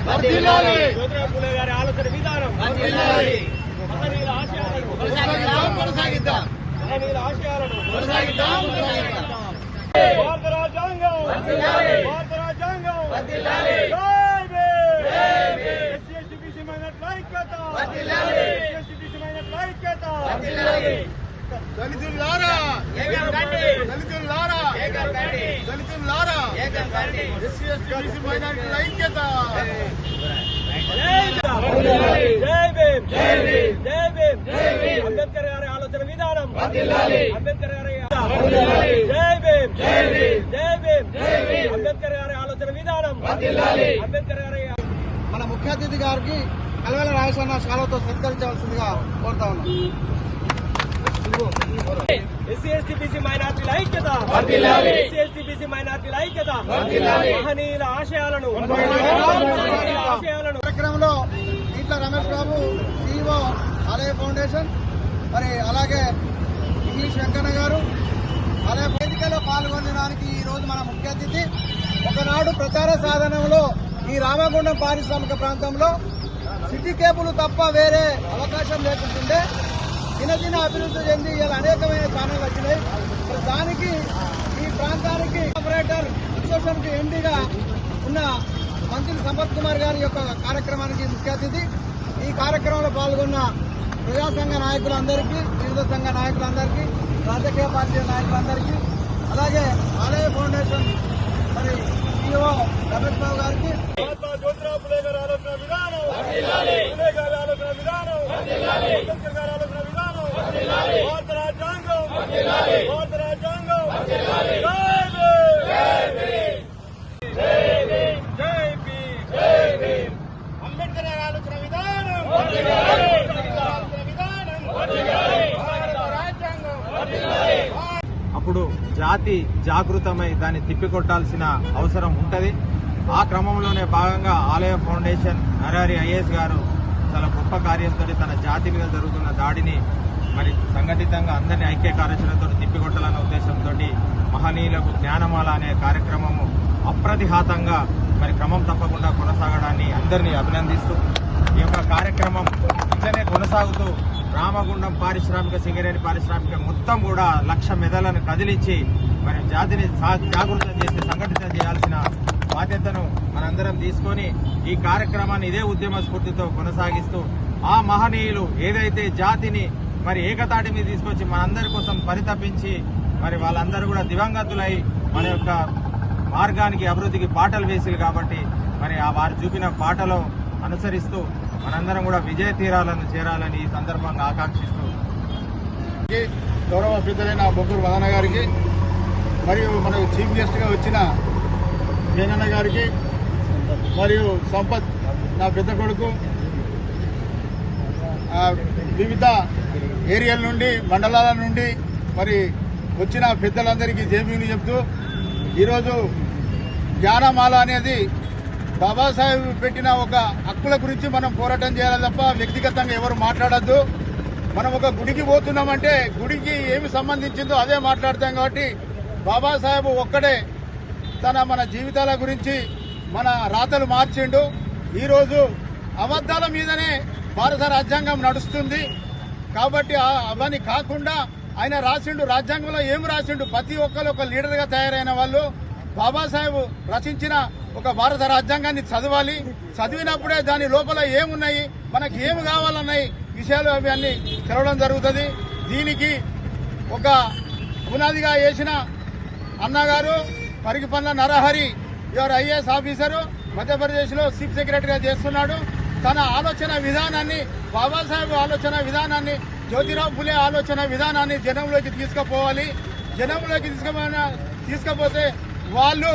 జ్యోతిరావు పూలే గారి ఆలోచన విధానం మహనీయుల ఆశయాలను కొనసాగిద్దాం. భారత రాజ్యాంగం ఎస్సీ మైనార్టీల ఐక్యత. దళితులారా ఎస్సీ ఎస్టీ మైనార్టీల ఐక్యత. అంబేద్కర్ గారి ఆలోచన విధానం. అంబేద్కర్ గారి అంబేద్కర్ గారి ఆలోచన విధానం. అంబేద్కర్ గారి మన ముఖ్య అతిథి గారికి కలవల రాజేశ్వర శాలతో సత్కరించవలసిందిగా కోరుతా ఉన్నాం. ఎస్సీ ఎస్టీ బీసీ మైనార్టీల ఐక్యత. ఎస్సీ ఎస్టీ బీసీ మైనార్టీల ఐక్యత. మహనీయుల ఆశయాలను కార్యక్రమంలో ఇంట్లో రమేష్ బాబు, CEO ఆలయ ఫౌండేషన్, మరి అలాగే ఇంగ్లీష్ వెంకన్న గారు, అలాగే వేదికలో పాల్గొనడానికి ఈ రోజు మన ముఖ్య అతిథి. ఒకనాడు ప్రచార సాధనంలో ఈ రామగుండం పారిశ్రామిక ప్రాంతంలో సిటీ కేబుల్ తప్ప వేరే అవకాశం లేకుంటుండే దినదిన అభివృద్ధి చెంది ఇలా అనేకమైన ఛానల్ వచ్చినాయి. దానికి ఈ ప్రాంతానికి ఆపరేటర్ అసోసియేషన్కి ఎండీగా ఉన్న మంత్రి సంపత్ కుమార్ గారి యొక్క కార్యక్రమానికి ముఖ్య అతిథి. ఈ కార్యక్రమంలో పాల్గొన్న ప్రజా సంఘ నాయకులందరికీ, వివిధ సంఘ నాయకులందరికీ, రాజకీయ పార్టీల నాయకులందరికీ, అలాగే ఆలయ ఫౌండేషన్ మరి CEO రమేష్ బాబు గారికి, జ్యోతిరావు పూలే గారి ఆలోచన విధానం. పూలే గారి ఆలోచన విధానం. అంబేద్కర్ గారి ఆలోచన విధానం. భారత రాజ్యాంగం. అంబేద్కర్ గారి ఆలోచన విధానం. అప్పుడు జాతి జాగృతమై దాన్ని తిప్పికొట్టాల్సిన అవసరం ఉంటది. ఆ క్రమంలోనే భాగంగా ఆలయ ఫౌండేషన్ నరహరి IAS గారు చాలా గొప్ప కార్యంతో తన జాతి మీద జరుగుతున్న దాడిని మరి సంఘటితంగా అందరినీ ఐక్య కార్యాచరణతో తిప్పికొట్టాలన్న ఉద్దేశంతో మహనీయులకు జ్ఞానమాల అనే కార్యక్రమము అప్రతిహాతంగా మరి క్రమం తప్పకుండా కొనసాగడాన్ని అందరినీ అభినందిస్తూ ఈ యొక్క కార్యక్రమం ఇట్లనే కొనసాగుతూ రామగుండం పారిశ్రామిక, సింగరేణి పారిశ్రామిక మొత్తం కూడా 1,00,000 మెదళ్లను కదిలించి మరి జాతిని జాగృతం చేసి సంఘటితం చేయాల్సిన బాధ్యతను మనందరం తీసుకొని ఈ కార్యక్రమాన్ని ఇదే ఉద్యమ స్ఫూర్తితో కొనసాగిస్తూ ఆ మహనీయులు ఏదైతే జాతిని మరి ఏకతాటి మీద తీసుకొచ్చి మనందరి కోసం పరితపించి మరి వాళ్ళందరూ కూడా దివంగతులై మన యొక్క మార్గానికి, అభివృద్ధికి బాటలు వేసిరు కాబట్టి మరి ఆ వారు చూపిన బాటలో అనుసరిస్తూ మనందరం కూడా విజయ తీరాలను చేరాలని ఈ సందర్భంగా ఆకాంక్షిస్తూ గౌరవ పెద్దలైన బొగ్గూరు వదన గారికి మరియు మనకు చీఫ్ గెస్ట్ గా వచ్చిన జగన్న గారికి మరియు సంపత్ నా పెద్ద కొడుకు, వివిధ ఏరియాల నుండి, మండలాల నుండి మరి వచ్చిన పెద్దలందరికీ జేబీని చెప్తూ ఈరోజు జ్ఞానమాల అనేది బాబాసాహెబ్ పెట్టిన ఒక హక్కుల గురించి మనం పోరాటం చేయాలి తప్ప వ్యక్తిగతంగా ఎవరు మాట్లాడద్దు. మనం ఒక గుడికి పోతున్నామంటే గుడికి ఏమి సంబంధించిందో అదే మాట్లాడతాం. కాబట్టి బాబాసాహెబ్ ఒక్కడే మన జీవితాల గురించి మన రాతలు మార్చిండు. ఈరోజు అబద్ధాల మీదనే భారత రాజ్యాంగం నడుస్తుంది. కాబట్టి అవన్నీ కాకుండా ఆయన రాసిండు, రాజ్యాంగంలో ఏం రాసిండు, ప్రతి ఒక్కరు ఒక లీడర్గా తయారైన వాళ్ళు బాబాసాహెబ్ రచించిన ఒక భారత రాజ్యాంగాన్ని చదవాలి. చదివినప్పుడే దాని లోపల ఏమున్నాయి, మనకి ఏమి కావాలన్నాయి విషయాలు అవి అన్ని చదవడం జరుగుతుంది. దీనికి ఒక పునాదిగా వేసిన అన్నగారు పరిగిపండ్ల నరహరి, ఎవరు IAS ఆఫీసరు, మధ్యప్రదేశ్లో చీఫ్ సెక్రటరీగా చేస్తున్నాడు. తన ఆలోచన విధానాన్ని, బాబాసాహెబ్ ఆలోచన విధానాన్ని, జ్యోతిరావు ఫులే ఆలోచన విధానాన్ని జనంలోకి తీసుకుపోవాలి. జనంలోకి తీసుకుపోతే వాళ్ళు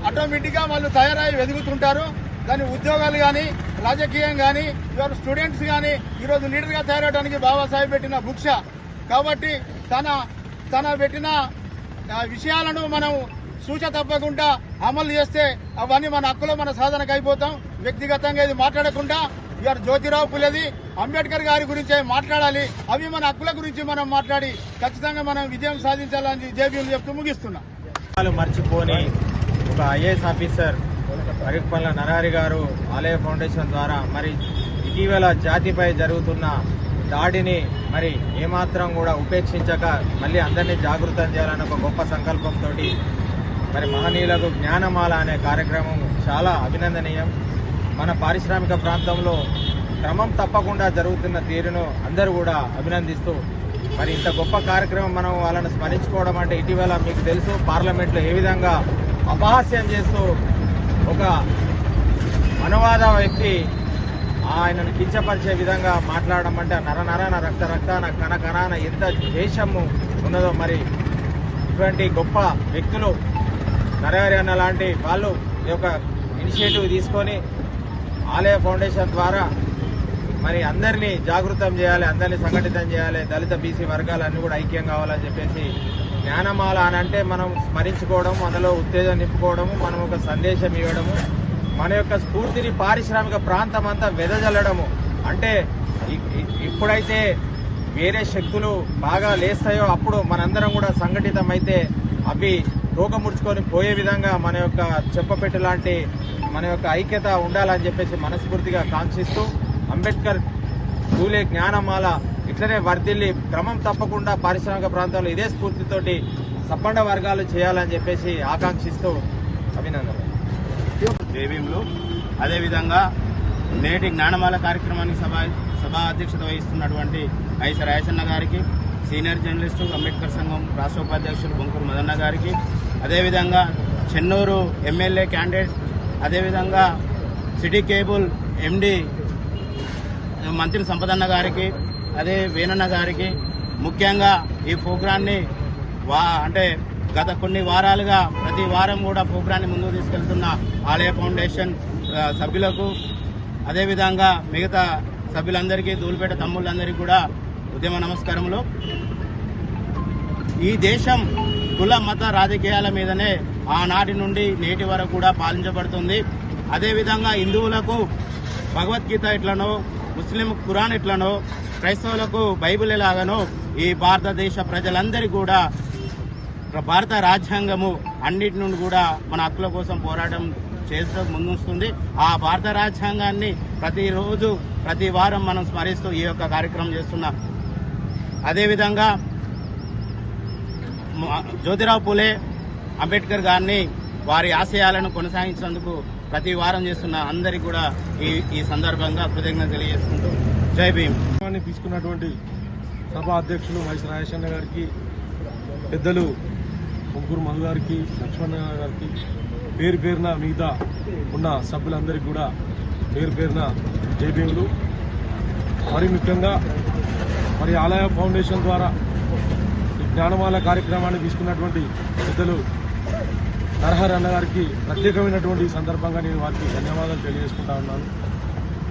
ఆటోమేటిక్గా వాళ్ళు తయారై వెతుకుతుంటారు. దాని ఉద్యోగాలు కానీ, రాజకీయం కానీ, ఇవాళ స్టూడెంట్స్ కానీ ఈరోజు లీడర్గా తయారవడానికి బాబాసాహెబ్ పెట్టిన భిక్ష. కాబట్టి తన పెట్టిన విషయాలను మనం సూచ తప్పకుండా అమలు చేస్తే అవన్నీ మన హక్కులో మన సాధనకు అయిపోతాం. వ్యక్తిగతంగా ఇది మాట్లాడకుండా ఇవాళ జ్యోతిరావు ఫులేది, అంబేద్కర్ గారి గురించే మాట్లాడాలి. అవి మన హక్కుల గురించి మనం మాట్లాడి ఖచ్చితంగా మనం విజయం సాధించాలని జేబీలు చెప్తూ ముగిస్తున్నాం. మర్చిపోని ఒక IAS ఆఫీసర్ అరిపల్ల నరహరి గారు ఆలయ ఫౌండేషన్ ద్వారా మరి ఇటీవల జాతిపై జరుగుతున్న దాడిని మరి ఏమాత్రం కూడా ఉపేక్షించక మళ్ళీ అందరినీ జాగృతం చేయాలన్న ఒక గొప్ప సంకల్పంతో మరి మహనీయులకు జ్ఞానమాల అనే కార్యక్రమం చాలా అభినందనీయం. మన పారిశ్రామిక ప్రాంతంలో క్రమం తప్పకుండా జరుగుతున్న తీరును అందరూ కూడా అభినందిస్తూ మరి ఇంత గొప్ప కార్యక్రమం మనం వాళ్ళని స్మరించుకోవడం అంటే ఇటీవల మీకు తెలుసు పార్లమెంట్లో ఏ విధంగా అపహాస్యం చేస్తూ ఒక అనువాద వ్యక్తి ఆయనను కించపరిచే విధంగా మాట్లాడడం అంటే నరనరాన రక్తాన కణకణాన ఎంత దేశము ఉన్నదో మరి ఇటువంటి గొప్ప వ్యక్తులు నరహరి అన్న లాంటి వాళ్ళు ఈ యొక్క ఇనిషియేటివ్ తీసుకొని ఆలయ ఫౌండేషన్ ద్వారా మరి అందరినీ జాగృతం చేయాలి, అందరినీ సంఘటితం చేయాలి, దళిత బీసీ వర్గాలన్నీ కూడా ఐక్యం కావాలని చెప్పేసి జ్ఞానమాల అని అంటే మనం స్మరించుకోవడం, మనలో ఉత్తేజం నింపుకోవడము, మనం ఒక సందేశం ఇవ్వడము, మన యొక్క స్ఫూర్తిని పారిశ్రామిక ప్రాంతం అంతా వెదజల్లడము. అంటే ఇప్పుడైతే వేరే శక్తులు బాగా లేస్తాయో అప్పుడు మనందరం కూడా సంఘటితం అయితే అవి తోకముడుచుకొని పోయే విధంగా మన యొక్క చెప్పపెట్టు లాంటి మన యొక్క ఐక్యత ఉండాలని చెప్పేసి మనస్ఫూర్తిగా కాంక్షిస్తూ అంబేద్కర్ పూలే జ్ఞానమాల ఇట్లనే వర్ధిల్లి క్రమం తప్పకుండా పారిశ్రామిక ప్రాంతాల్లో ఇదే స్ఫూర్తితోటి సబ్బండ వర్గాలు చేయాలని చెప్పేసి ఆకాంక్షిస్తూ అభినందనలు. జేబీఎంలు అదేవిధంగా నేటి జ్ఞానమాల కార్యక్రమానికి సభా అధ్యక్షత వహిస్తున్నటువంటి ఐస రాయసన్న గారికి, సీనియర్ జర్నలిస్టు అంబేద్కర్ సంఘం రాష్ట్ర ఉపాధ్యక్షులు బొంకూరు మదన్న గారికి, అదేవిధంగా చెన్నూరు ఎమ్మెల్యే క్యాండిడేట్, అదేవిధంగా సిటీ కేబుల్ ఎండి మంత్రి సంపదన్న గారికి, అదే వేణన్న గారికి, ముఖ్యంగా ఈ ప్రోగ్రాన్ని అంటే గత కొన్ని వారాలుగా ప్రతి వారం కూడా ప్రోగ్రాన్ని ముందుకు తీసుకెళ్తున్న ఆలయ ఫౌండేషన్ సభ్యులకు, అదేవిధంగా మిగతా సభ్యులందరికీ, ధూళిపేట తమ్ముళ్ళందరికీ కూడా ఉద్యమ నమస్కారములు. ఈ దేశం కుల మత రాజకీయాల మీదనే ఆనాటి నుండి నేటి వరకు కూడా పాలించబడుతుంది. అదేవిధంగా హిందువులకు భగవద్గీత ఎట్లనో, ముస్లిం ఖురాన్ ఎట్లనో, క్రైస్తవులకు బైబిల్ ఎలాగనో ఈ భారతదేశ ప్రజలందరికీ కూడా భారత రాజ్యాంగము అన్నిటి నుండి కూడా మన హక్కుల కోసం పోరాటం చేస్తూ ముందుస్తుంది. ఆ భారత రాజ్యాంగాన్ని ప్రతిరోజు ప్రతి వారం మనం స్మరిస్తూ ఈ యొక్క కార్యక్రమం చేస్తున్నాం. అదేవిధంగా జ్యోతిరావు పూలే అంబేద్కర్ గారిని వారి ఆశయాలను కొనసాగించినందుకు ప్రతి వారం చేస్తున్న అందరికీ కూడా ఈ సందర్భంగా కృతజ్ఞత తెలియజేసుకుంటూ జై భీమ్. తీసుకున్నటువంటి సభా అధ్యక్షులు వైఎస్ రాజేశన్న గారికి, పెద్దలు బొంకూరు మధు గారికి, లక్ష్మణ గారికి, పేరు పేరున మిగతా ఉన్న సభ్యులందరికీ కూడా పేరు పేరున జై భీములు. మరి ముఖ్యంగా మరి ఆలయ ఫౌండేషన్ ద్వారా ఈ జ్ఞానమాల కార్యక్రమాన్ని తీసుకున్నటువంటి పెద్దలు నరహరి అన్న గారికి ప్రత్యేకమైనటువంటి సందర్భంగా నేను వారికి ధన్యవాదాలు తెలియజేసుకుంటా ఉన్నాను.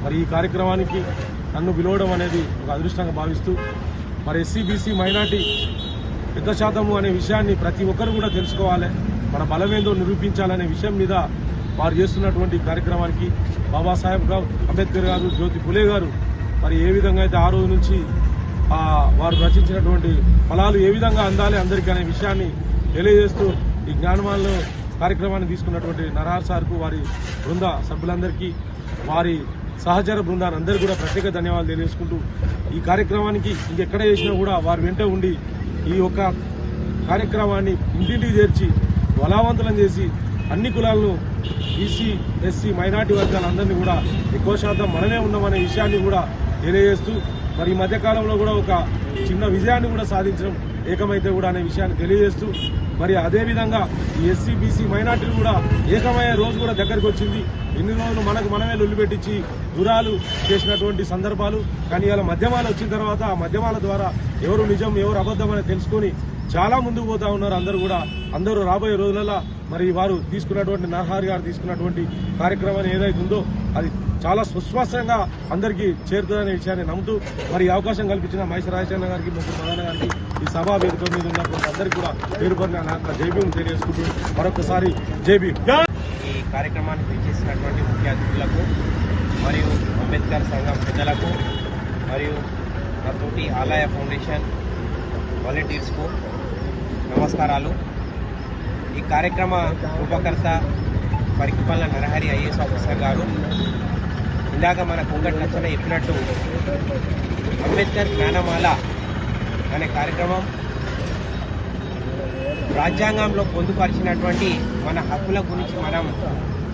మరి ఈ కార్యక్రమానికి నన్ను పిలవడం అనేది ఒక అదృష్టంగా భావిస్తూ మరి ఎస్సీ బీసీ మైనార్టీ పెద్ద శాతము అనే విషయాన్ని ప్రతి ఒక్కరు కూడా తెలుసుకోవాలి, మన బలమేందో నిరూపించాలనే విషయం మీద వారు చేస్తున్నటువంటి కార్యక్రమానికి బాబాసాహెబ్ అంబేద్కర్ గారు, జ్యోతి పూలే గారు మరి ఏ విధంగా అయితే ఆ రోజు నుంచి వారు రచించినటువంటి ఫలాలు ఏ విధంగా అందాలి అందరికీ అనే విషయాన్ని తెలియజేస్తూ ఈ జ్ఞానమాలలో కార్యక్రమాన్ని తీసుకున్నటువంటి నరహరి సార్కు, వారి బృంద సభ్యులందరికీ, వారి సహచర బృందాన్ని అందరికీ కూడా ప్రత్యేక ధన్యవాదాలు తెలియజేసుకుంటూ ఈ కార్యక్రమానికి ఇంకెక్కడ చేసినా కూడా వారు వెంట ఉండి ఈ యొక్క కార్యక్రమాన్ని ఇంటింటికి చేర్చి బలవంతులను చేసి అన్ని కులాలను బీసీ ఎస్సీ మైనార్టీ వర్గాలందరినీ కూడా ఎక్కువ శాతం మనమే ఉన్నామనే విషయాన్ని కూడా తెలియజేస్తూ మరి ఈ మధ్యకాలంలో కూడా ఒక చిన్న విజయాన్ని కూడా సాధించడం ఏకమైతే కూడా అనే విషయాన్ని తెలియజేస్తూ మరి అదేవిధంగా ఈ ఎస్సీ బీసీ మైనార్టీలు కూడా ఏకమయ్యే రోజు కూడా దగ్గరికి వచ్చింది. ఎన్ని రోజులు మనకు మనమే లొల్లి పెట్టించి దూరాలు చేసినటువంటి సందర్భాలు, కానీ ఇలా మధ్యమాలు వచ్చిన తర్వాత ఆ మధ్యమాల ద్వారా ఎవరు నిజం ఎవరు అబద్ధం అని తెలుసుకొని చాలా ముందుకు పోతా ఉన్నారు అందరూ కూడా. అందరూ రాబోయే రోజులలో మరి వారు తీసుకున్నటువంటి నరహరి గారు తీసుకున్నటువంటి కార్యక్రమాన్ని ఏదైతే ఉందో అది చాలా సుస్పష్టంగా అందరికీ చేరుతుందనే విషయాన్ని నమ్ముతూ మరి ఈ అవకాశం కల్పించిన మైస రాజేశ్వర గారికి, బొంకూరు మదన్న గారికి, ఈ సభా వేదిక మీద ఉన్నటువంటి అందరికీ కూడా పేరు పేరున జై భీమ్ తెలియజేసుకుంటూ మరొకసారి జై భీమ్. ఈ కార్యక్రమానికి విచ్చేసినటువంటి ముఖ్య అతిథులకు మరియు అంబేద్కర్ సంఘం పెద్దలకు మరియు నాతోటి ఆలయ ఫౌండేషన్ వాలంటీర్స్కు నమస్కారాలు. ఈ కార్యక్రమ రూపకర్త పరికిపాలెం నరహరి ఐఏఎస్ ఆఫీసర్ గారు ఇందాక మన కొంగటి నచ్చన చెప్పినట్టు అంబేద్కర్ జ్ఞానమాల అనే కార్యక్రమం రాజ్యాంగంలో పొందుపరిచినటువంటి మన హక్కుల గురించి మనం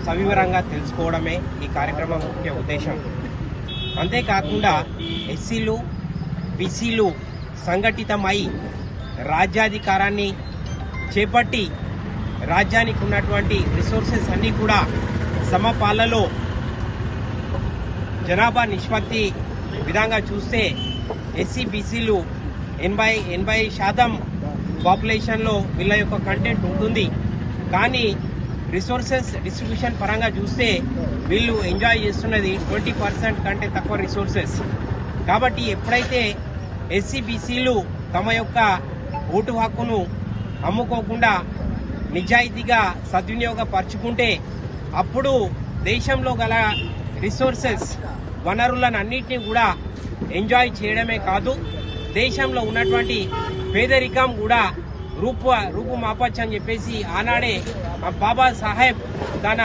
సవివరంగా తెలుసుకోవడమే ఈ కార్యక్రమం ముఖ్య ఉద్దేశం. అంతేకాకుండా ఎస్సీలు బీసీలు సంఘటితమై రాజ్యాధికారాన్ని చేపట్టి రాజ్యానికి ఉన్నటువంటి రిసోర్సెస్ అన్నీ కూడా సమపాలలో జనాభా నిష్పత్తి విధంగా చూస్తే ఎస్సీ బీసీలు 80% పాపులేషన్లో వీళ్ళ యొక్క కంటెంట్ ఉంటుంది. కానీ రిసోర్సెస్ డిస్ట్రిబ్యూషన్ పరంగా చూస్తే వీళ్ళు ఎంజాయ్ చేస్తున్నది 20% కంటే తక్కువ రిసోర్సెస్. కాబట్టి ఎప్పుడైతే ఎస్సీ బీసీలు తమ యొక్క ఓటు హక్కును అమ్ముకోకుండా నిజాయితీగా సద్వినియోగపరుచుకుంటే అప్పుడు దేశంలో గల రిసోర్సెస్ వనరులను అన్నింటినీ కూడా ఎంజాయ్ చేయడమే కాదు, దేశంలో ఉన్నటువంటి పేదరికం కూడా రూపుమాపచ్చు అని చెప్పేసి ఆనాడే బాబా సాహెబ్ తన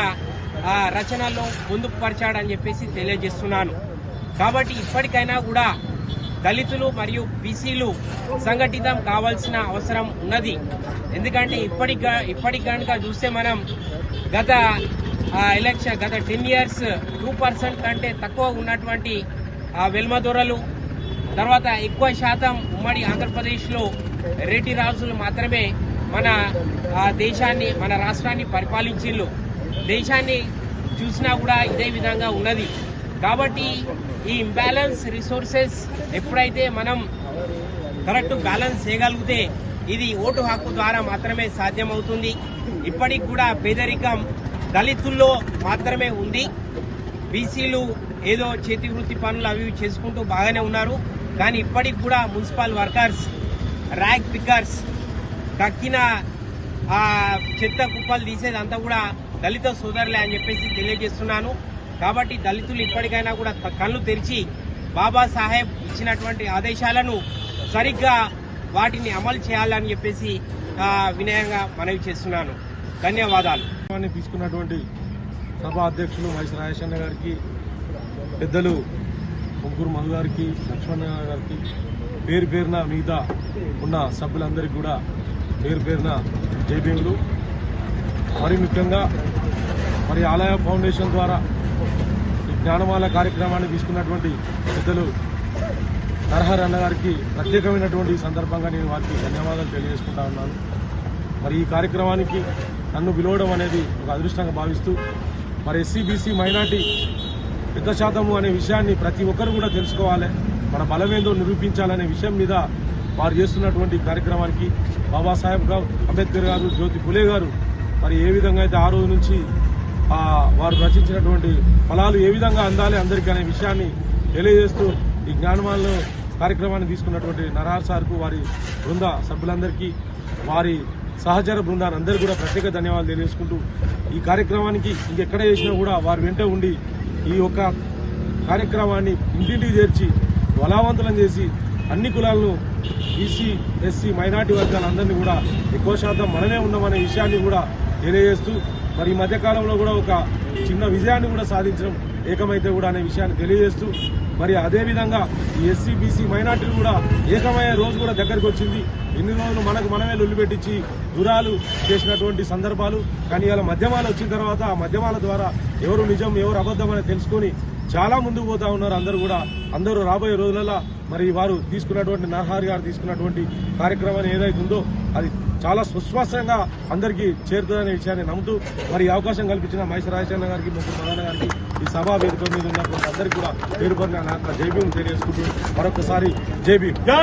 రచనల్లో పొందుపరిచాడని చెప్పేసి తెలియజేస్తున్నాను. కాబట్టి ఇప్పటికైనా కూడా దళితులు మరియు బీసీలు సంఘటితం కావాల్సిన అవసరం ఉన్నది. ఎందుకంటే ఇప్పటికి కనుక చూస్తే మనం గత 10 years 2% కంటే తక్కువ ఉన్నటువంటి వెల్మదొరలు, తర్వాత ఎక్కువ శాతం ఉమ్మడి ఆంధ్రప్రదేశ్లో రెడ్డి రాజులు మాత్రమే మన దేశాన్ని మన రాష్ట్రాన్ని పరిపాలించిళ్ళు. దేశాన్ని చూసినా కూడా ఇదే విధంగా ఉన్నది. కాబట్టి ఈ ఇంబ్యాలెన్స్ రిసోర్సెస్ ఎప్పుడైతే మనం కరెక్ట్ బ్యాలెన్స్ చేయగలిగితే ఇది ఓటు హక్కు ద్వారా మాత్రమే సాధ్యమవుతుంది. ఇప్పటికి కూడా పేదరికం దళితుల్లో మాత్రమే ఉంది. బీసీలు ఏదో చేతి వృత్తి పనులు అవి చేసుకుంటూ బాగానే ఉన్నారు. కానీ ఇప్పటికి కూడా మున్సిపల్ వర్కర్స్, ర్యాగ్ పికర్స్, కక్కిన చెత్త కుప్పలు తీసేదంతా కూడా దళిత సోదరులే అని చెప్పేసి తెలియజేస్తున్నాను. కాబట్టి దళితులు ఇప్పటికైనా కూడా కళ్ళు తెరిచి బాబాసాహెబ్ ఇచ్చినటువంటి ఆదేశాలను సరిగ్గా వాటిని అమలు చేయాలని చెప్పేసి వినయంగా మనవి చేస్తున్నాను. ధన్యవాదాలు. తీసుకున్నటువంటి సభా అధ్యక్షులు మైస రాజేశన్న గారికి, పెద్దలు ముగ్గురు మధు గారికి, లక్ష్మణ గారికి, పేరు పేరున మిగతా ఉన్న సభ్యులందరికీ కూడా పేరు పేరున జైభీములు. మరి ముఖ్యంగా మరి ఆలయ ఫౌండేషన్ ద్వారా ఈ జ్ఞానమాల కార్యక్రమాన్ని తీసుకున్నటువంటి పెద్దలు నరహరి అన్న గారికి ప్రత్యేకమైనటువంటి సందర్భంగా నేను వారికి ధన్యవాదాలు తెలియజేసుకుంటా ఉన్నాను. మరి ఈ కార్యక్రమానికి నన్ను పిలవడం అనేది ఒక అదృష్టంగా భావిస్తూ మరి ఎస్సీ బీసీ మైనార్టీ పెద్ద శాతము అనే విషయాన్ని ప్రతి ఒక్కరు కూడా తెలుసుకోవాలి, మన బలమేందో నిరూపించాలనే విషయం మీద వారు చేస్తున్నటువంటి కార్యక్రమానికి బాబాసాహెబ్ అంబేద్కర్ గారు, జ్యోతి ఫులే గారు మరి ఏ విధంగా అయితే ఆ రోజు నుంచి వారు రచించినటువంటి ఫలాలు ఏ విధంగా అందాలి అందరికీ అనే విషయాన్ని తెలియజేస్తూ ఈ జ్ఞానమాలలో కార్యక్రమాన్ని తీసుకున్నటువంటి నరహరి సార్కు, వారి బృంద సభ్యులందరికీ, వారి సహచర బృందాన్ని అందరికీ కూడా ప్రత్యేక ధన్యవాదాలు తెలియజేసుకుంటూ ఈ కార్యక్రమానికి ఇంకెక్కడ చేసినా కూడా వారు వెంట ఉండి ఈ యొక్క కార్యక్రమాన్ని ఇంటింటికి చేర్చి బలవంతులను చేసి అన్ని కులాలను బీసీ ఎస్సీ మైనార్టీ వర్గాలందరినీ కూడా ఎక్కువ శాతం మనమే ఉన్నామనే విషయాన్ని కూడా తెలియజేస్తూ మరి ఈ మధ్యకాలంలో కూడా ఒక చిన్న విజయాన్ని కూడా సాధించడం ఏకమైతే కూడా అనే విషయాన్ని తెలియజేస్తూ మరి అదేవిధంగా ఈ ఎస్సీ బీసీ మైనార్టీలు కూడా ఏకమయ్యే రోజు కూడా దగ్గరికి వచ్చింది. ఎన్ని రోజులు మనకు మనమే లొల్లి పెట్టించి దూరాలు చేసినటువంటి సందర్భాలు, కానీ ఇలా మధ్యమాలు వచ్చిన తర్వాత ఆ మధ్యమాల ద్వారా ఎవరు నిజం ఎవరు అబద్ధం అని తెలుసుకొని చాలా ముందుకు పోతా ఉన్నారు. అందరూ రాబోయే రోజులలో మరి వారు తీసుకున్నటువంటి నరహరి గారు తీసుకున్నటువంటి కార్యక్రమాన్ని ఏదైతే ఉందో అది చాలా సుస్పష్టంగా అందరికీ చేరుతుందనే విషయాన్ని నమ్ముతూ మరి ఈ అవకాశం కల్పించిన మైస రాజేశన్న గారికి, ముగ్గురు ప్రధాన గారికి, ఈ సభా వేదిక మీద ఉన్నటువంటి అందరికీ కూడా పేరు పేరున జై భీమ్ తెలియజేసుకుంటూ మరొకసారి జై భీమ్.